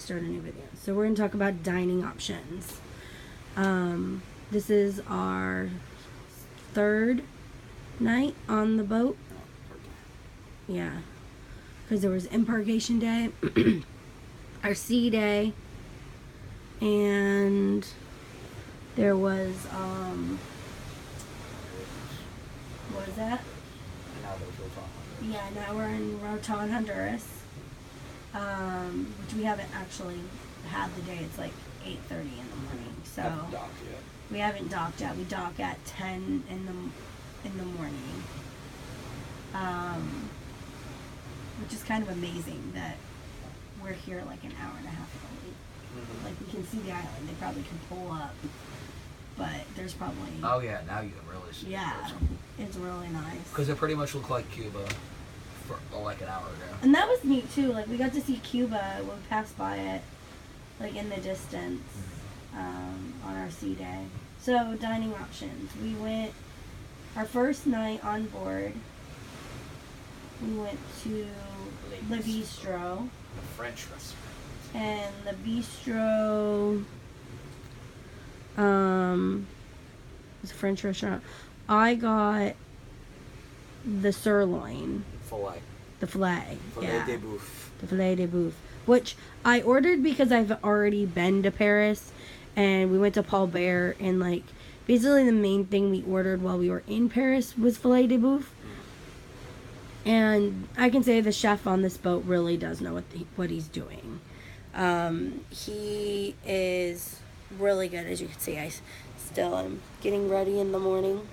start a new video. So we're going to talk about dining options. This is our third night on the boat. Yeah. Because there was embarkation day, our sea day, and there was, what was that? Yeah, now we're in Roatan, Honduras, which we haven't actually had the day. It's like 8:30 in the morning, so Haven't docked yet. we haven't docked yet. We dock at 10 in the morning, which is kind of amazing that we're here like an hour and a half early. Mm-hmm. Like, we can see the island. They probably can pull up, but there's probably... Oh yeah, now you can really see. Yeah, it's really nice. Because it pretty much looked like Cuba for like an hour ago. And that was neat too. Like, we got to see Cuba when we passed by it, like in the distance, on our sea day. So, dining options. We went, our first night on board, we went to the bistro. The French restaurant. And the bistro, it's a French restaurant. I got the sirloin. Filet. The filet. Filet de boeuf. The filet de boeuf. Which I ordered because I've already been to Paris. And we went to Paul Bert. And, like, basically the main thing we ordered while we were in Paris was filet de boeuf. And I can say the chef on this boat really does know what he's doing. He is really good, as you can see. I still am getting ready in the morning.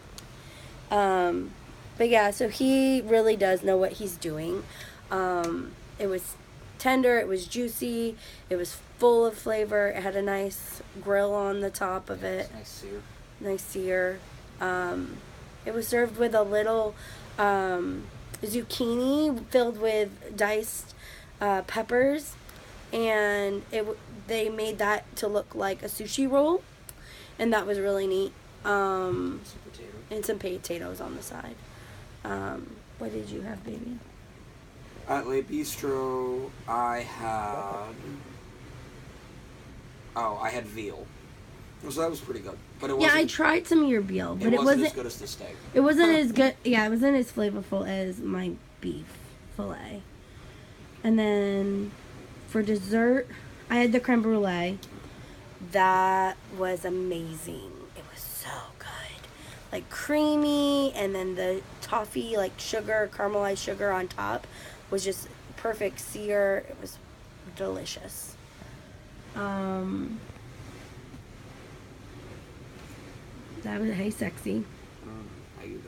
But yeah, so he really does know what he's doing. It was tender, it was juicy, it was full of flavor. It had a nice grill on the top of it. Nice sear. Nice sear. It was served with a little zucchini filled with diced peppers, and they made that to look like a sushi roll, and that was really neat. Some potato. And some potatoes on the side. What did you have, baby? At Le Bistro, I had veal. So that was pretty good. But it wasn't, Yeah, I tried some of your veal, but it wasn't as good as the steak. It wasn't as good. Yeah, it wasn't as flavorful as my beef fillet. And then for dessert, I had the creme brulee. That was amazing. It was so good. Like, creamy, and then the toffee, like sugar, caramelized sugar on top was just perfect sear. It was delicious. That was, hey, sexy. How you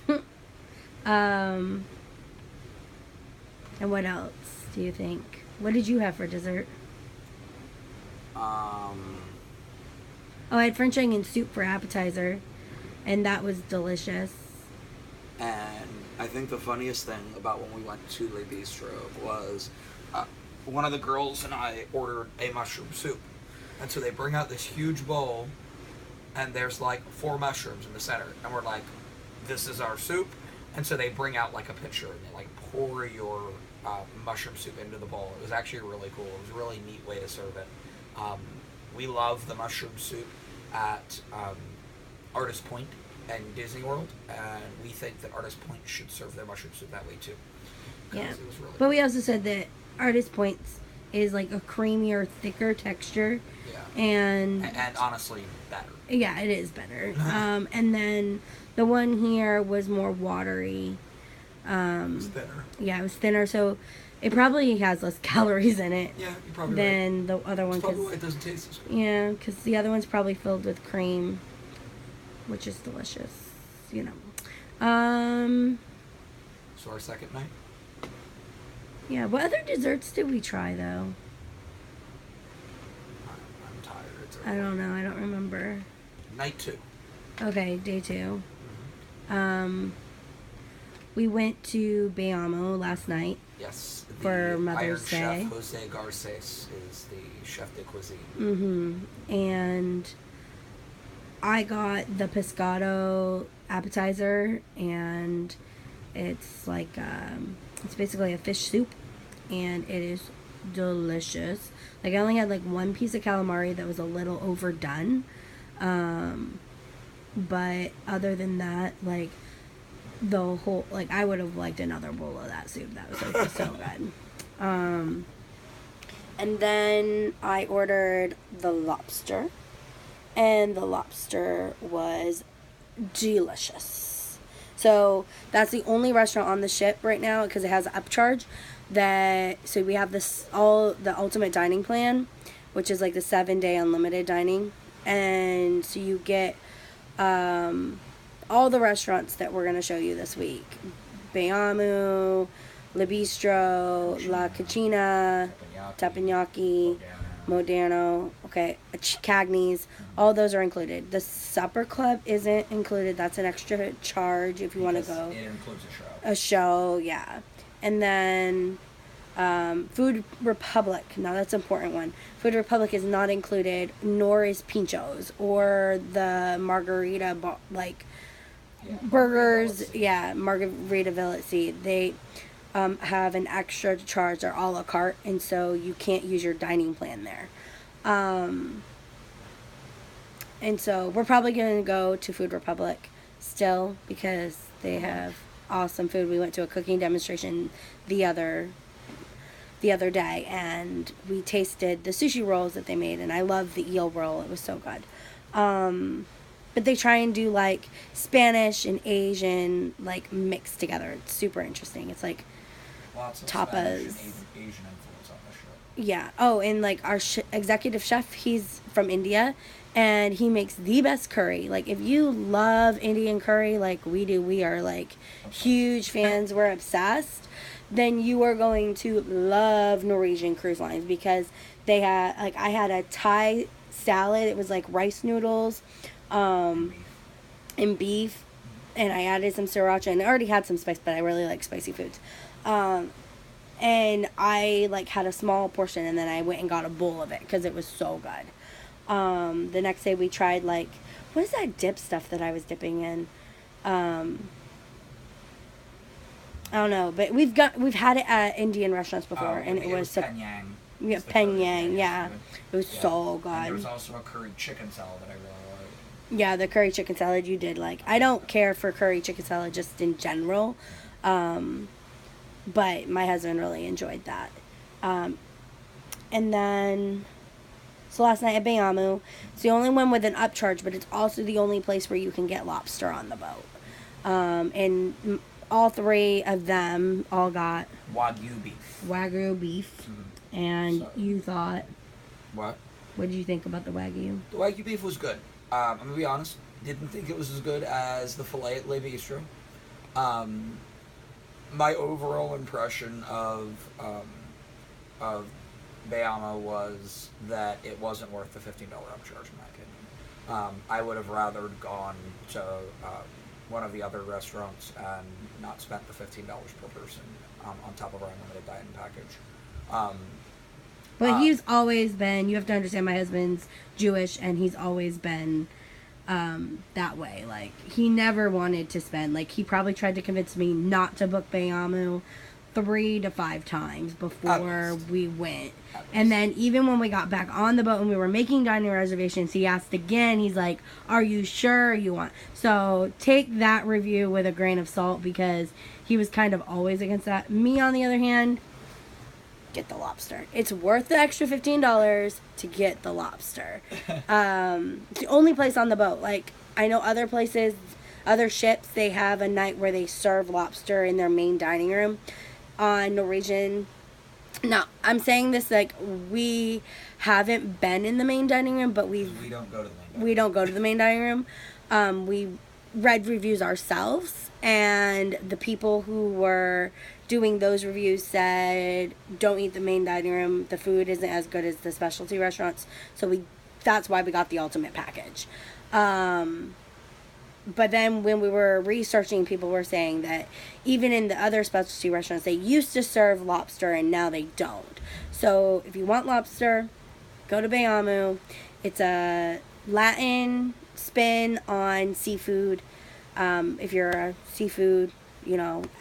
doing? And what else do you think? What did you have for dessert? Oh, I had French onion soup for appetizer, and that was delicious. And I think the funniest thing about when we went to Le Bistro was one of the girls and I ordered a mushroom soup. And so they bring out this huge bowl, and there's like 4 mushrooms in the center. And we're like, this is our soup. And so they bring out like a pitcher, and they like pour your mushroom soup into the bowl. It was actually really cool. It was a really neat way to serve it. We love the mushroom soup at Artist Point and Disney World, and we think that Artist Point should serve their mushroom soup that way too. Yeah, It was really but we also said that Artist Points is like a creamier, thicker texture. Yeah. And honestly, better. yeah, it is better. And then the one here was more watery. It was thinner. Yeah, it was thinner, so it probably has less calories in it Yeah, you're probably than the other one. That's probably why it doesn't taste as good. Yeah, because the other one's probably filled with cream, which is delicious, you know. So our second night? Yeah, what other desserts did we try, though? I'm tired. It's I don't know. I don't remember. Night 2. Okay, day 2. We went to Bayamo last night. Yes. For Mother's Day. Iron Chef Jose Garces is the chef de cuisine. Mm-hmm. And I got the pescado appetizer, and it's like, it's basically a fish soup, and it is delicious. Like I only had like one piece of calamari that was a little overdone. But other than that, like the whole, like I would have liked another bowl of that soup. That was like so good. And then I ordered the lobster, and the lobster was delicious. So that's the only restaurant on the ship right now because it has an upcharge. So we have the ultimate dining plan, which is like the 7-day unlimited dining, and so you get all the restaurants that we're gonna show you this week: Beamu, Le Bistro, La Cucina, Teppanyaki, Modano, okay, Cagney's, all those are included. The supper club isn't included. That's an extra charge if you want to go. It includes a show. A show, yeah. And then Food Republic. Now that's an important one. Food Republic is not included, nor is Pinchos or the margarita, burgers. Margaritaville at Sea. They have an extra charge. They're a la carte, and so you can't use your dining plan there. And so we're probably going to go to Food Republic still because they have awesome food. We went to a cooking demonstration the other day, and we tasted the sushi rolls that they made, and I love the eel roll. It was so good. But they try and do like Spanish and Asian like mixed together. It's super interesting. It's like lots of tapas. Spanish and Asian influence on the show. Yeah. Oh, and like our executive chef, he's from India, and he makes the best curry. Like if you love Indian curry like we do, we are like huge fans. We're obsessed. Then you are going to love Norwegian Cruise Lines because they had, like, I had a Thai salad. It was like rice noodles and beef, and I added some sriracha, and I already had some spice, but I really like spicy foods. And I like had a small portion, and then I went and got a bowl of it because it was so good. The next day we tried like, what is that dip stuff that I was dipping in? I don't know, but we've had it at Indian restaurants before, and it was Penyang. Yeah, Penyang, yeah. It was so good. And there was also a curry chicken salad that I really liked. Yeah, the curry chicken salad you did like. I don't care for curry chicken salad just in general, but my husband really enjoyed that. And then, so last night at Beamu, it's the only one with an upcharge, but it's also the only place where you can get lobster on the boat. And all three of them all got Wagyu beef. Mm-hmm. And so, you thought, what did you think about the Wagyu? The Wagyu beef was good. I'm gonna be honest, didn't think it was as good as the filet at Le Bistro. My overall impression of Beama was that it wasn't worth the $15 upcharge in my opinion. I would have rather gone to one of the other restaurants and not spent the $15 per person on top of our unlimited dining package. But he's always been, you have to understand, my husband's Jewish, and he's always been that way. Like, he never wanted to spend, like, he probably tried to convince me not to book Beamu 3 to 5 times before we went. And then even when we got back on the boat and we were making dining reservations, he asked again. He's like, are you sure you want? So take that review with a grain of salt because he was kind of always against that. Me, on the other hand, get the lobster. It's worth the extra $15 to get the lobster. It's the only place on the boat. Like, I know other places, other ships, they have a night where they serve lobster in their main dining room. On Norwegian, no, I'm saying this like we haven't been in the main dining room, but we don't go to the main dining room. We don't go to the main dining room. We read reviews ourselves, and the people who were doing those reviews said don't eat the main dining room. The food isn't as good as the specialty restaurants, so that's why we got the ultimate package. But then when we were researching, people were saying that even in the other specialty restaurants, they used to serve lobster and now they don't. So if you want lobster, go to Beamu. It's a Latin spin on seafood. If you're a seafood,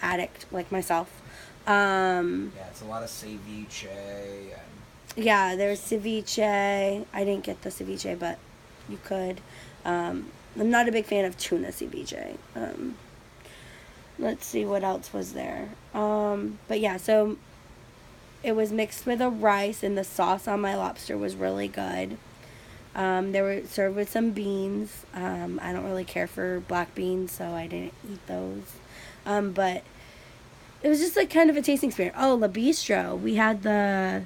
addict like myself. Yeah, it's a lot of ceviche and Yeah, there's ceviche. I didn't get the ceviche, but you could. I'm not a big fan of tuna ceviche. Let's see what else was there. But yeah, so it was mixed with a rice, and the sauce on my lobster was really good. They were served with some beans. I don't really care for black beans, so I didn't eat those. But it was just like kind of a tasting experience. Oh, La Bistro. We had the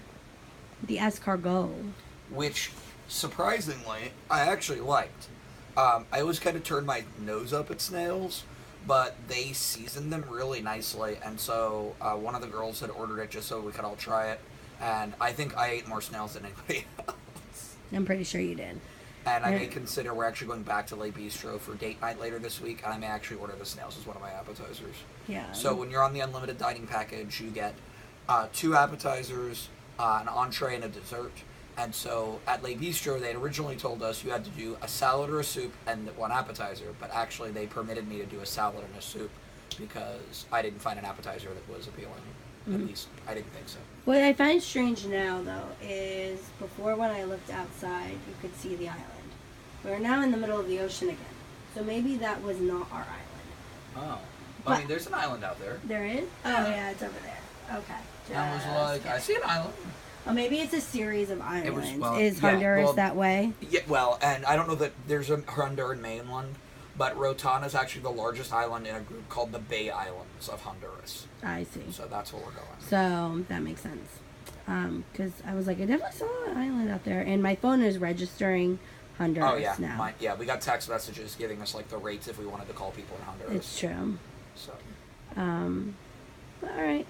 escargot. Which, surprisingly, I actually liked. I always kind of turned my nose up at snails, but they seasoned them really nicely, and so one of the girls had ordered it just so we could all try it, and I think I ate more snails than anybody else. I'm pretty sure you did. And I may consider we're actually going back to Le Bistro for date night later this week, and I may actually order the snails as one of my appetizers. Yeah. So when you're on the unlimited dining package, you get 2 appetizers, an entree, and a dessert. And so at Le Bistro, they had originally told us you had to do a salad or a soup and 1 appetizer, but actually they permitted me to do a salad and a soup because I didn't find an appetizer that was appealing. At least I didn't think so. What I find strange now, though, is before when I looked outside, you could see the island. We're now in the middle of the ocean again. So maybe that was not our island. Oh. But- I mean, there's an island out there. There is? Oh, yeah, it's over there. Okay. I was like, I see an island. Oh, maybe it's a series of islands. Is yeah, Honduras well, that way? Yeah, well, and I don't know that there's a Honduran mainland, but Rotan is actually the largest island in a group called the Bay Islands of Honduras. I see. So that's where we're going. So that makes sense. Because I was like, I definitely saw an island out there, and my phone is registering Honduras now. We got text messages giving us like the rates if we wanted to call people in Honduras. It's true. So. All right.